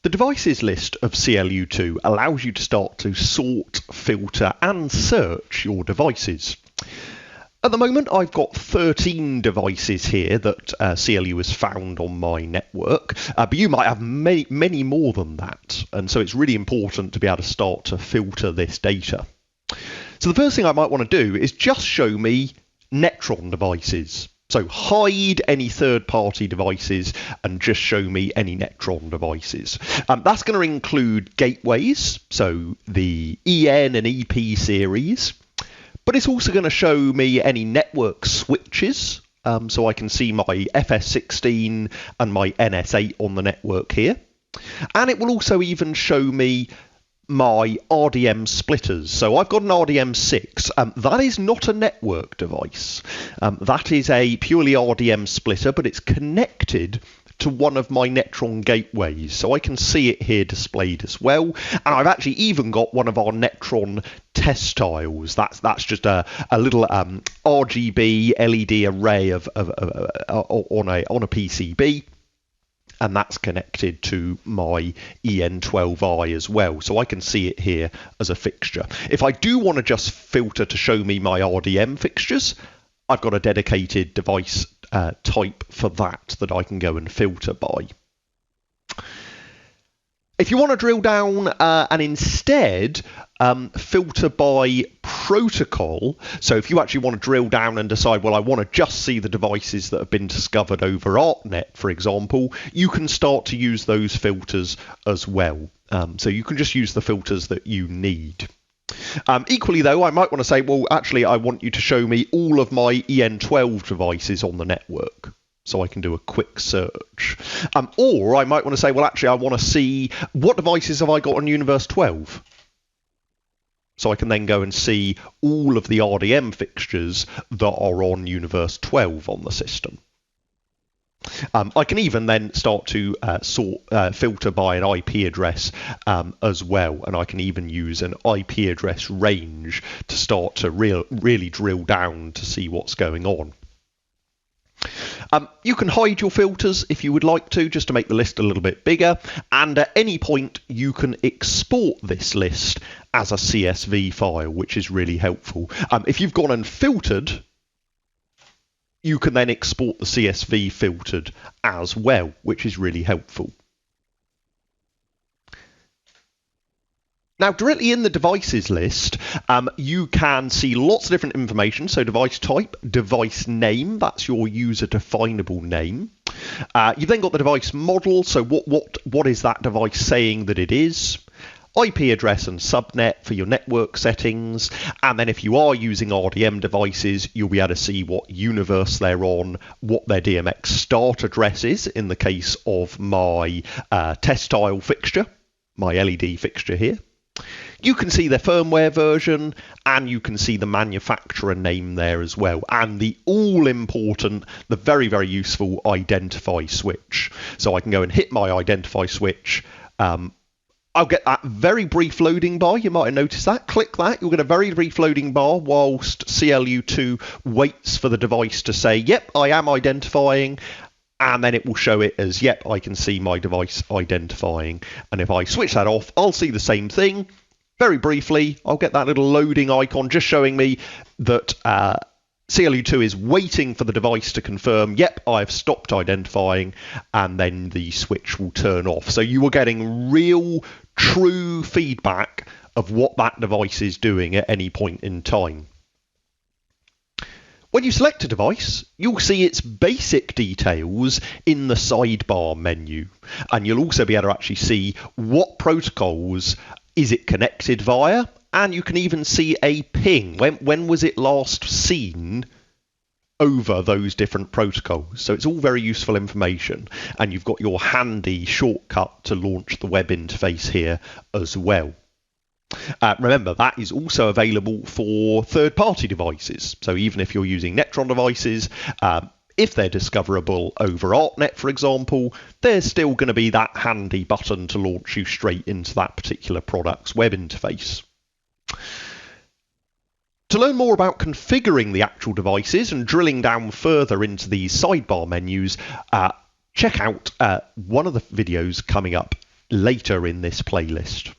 The devices list of CLU2 allows you to start to sort, filter and search your devices. At the moment I've got 13 devices here that CLU has found on my network, but you might have many more than that, and so it's really important to be able to start to filter this data. So the first thing I might want to do is just show me NETRON devices. So hide any third-party devices and just show me any NETRON devices. That's going to include gateways, so the EN and EP series, but it's also going to show me any network switches, so I can see my FS16 and my NS8 on the network here. And it will also even show me my RDM splitters. So I've got an RDM6. That is not a network device. That is a purely RDM splitter, but it's connected to one of my NETRON gateways. So I can see it here displayed as well. And I've actually even got one of our NETRON test tiles. That's just a little RGB LED array on a PCB. And that's connected to my EN12i as well. So I can see it here as a fixture. If I do want to just filter to show me my RDM fixtures, I've got a dedicated device type for that I can go and filter by. If you want to drill down and instead filter by protocol, so if you actually want to drill down and decide, well, I want to just see the devices that have been discovered over ArtNet, for example, you can start to use those filters as well. So you can just use the filters that you need. Equally though, I might want to say, well, actually, I want you to show me all of my EN12 devices on the network. So I can do a quick search. Or I might want to say, well, actually, I want to see what devices have I got on Universe 12. So I can then go and see all of the RDM fixtures that are on Universe 12 on the system. I can even then start to filter by an IP address as well, and I can even use an IP address range to start to really drill down to see what's going on. You can hide your filters if you would like to, just to make the list a little bit bigger, and at any point you can export this list as a CSV file, which is really helpful. If you've gone and filtered, you can then export the CSV filtered as well, which is really helpful. Now, directly in the devices list, you can see lots of different information. So device type, device name, that's your user definable name. You've then got the device model. So what is that device saying that it is? IP address and subnet for your network settings. And then if you are using RDM devices, you'll be able to see what universe they're on, what their DMX start address is in the case of my test tile fixture, my LED fixture here. You can see their firmware version, and you can see the manufacturer name there as well, and the all-important, the very, very useful identify switch. So I can go and hit my identify switch. I'll get that very brief loading bar. You might have noticed that. Click that. You'll get a very brief loading bar whilst CLU2 waits for the device to say, yep, I am identifying. And then it will show it as, yep, I can see my device identifying. And if I switch that off, I'll see the same thing. Very briefly, I'll get that little loading icon just showing me that CLU2 is waiting for the device to confirm, yep, I've stopped identifying, and then the switch will turn off. So you are getting real, true feedback of what that device is doing at any point in time. When you select a device, you'll see its basic details in the sidebar menu, and you'll also be able to actually see what protocols is it connected via, and you can even see a ping. When was it last seen over those different protocols? So it's all very useful information, and you've got your handy shortcut to launch the web interface here as well. Remember, that is also available for third-party devices. So even if you're using NETRON devices, if they're discoverable over ArtNet, for example, there's still going to be that handy button to launch you straight into that particular product's web interface. To learn more about configuring the actual devices and drilling down further into these sidebar menus, check out one of the videos coming up later in this playlist.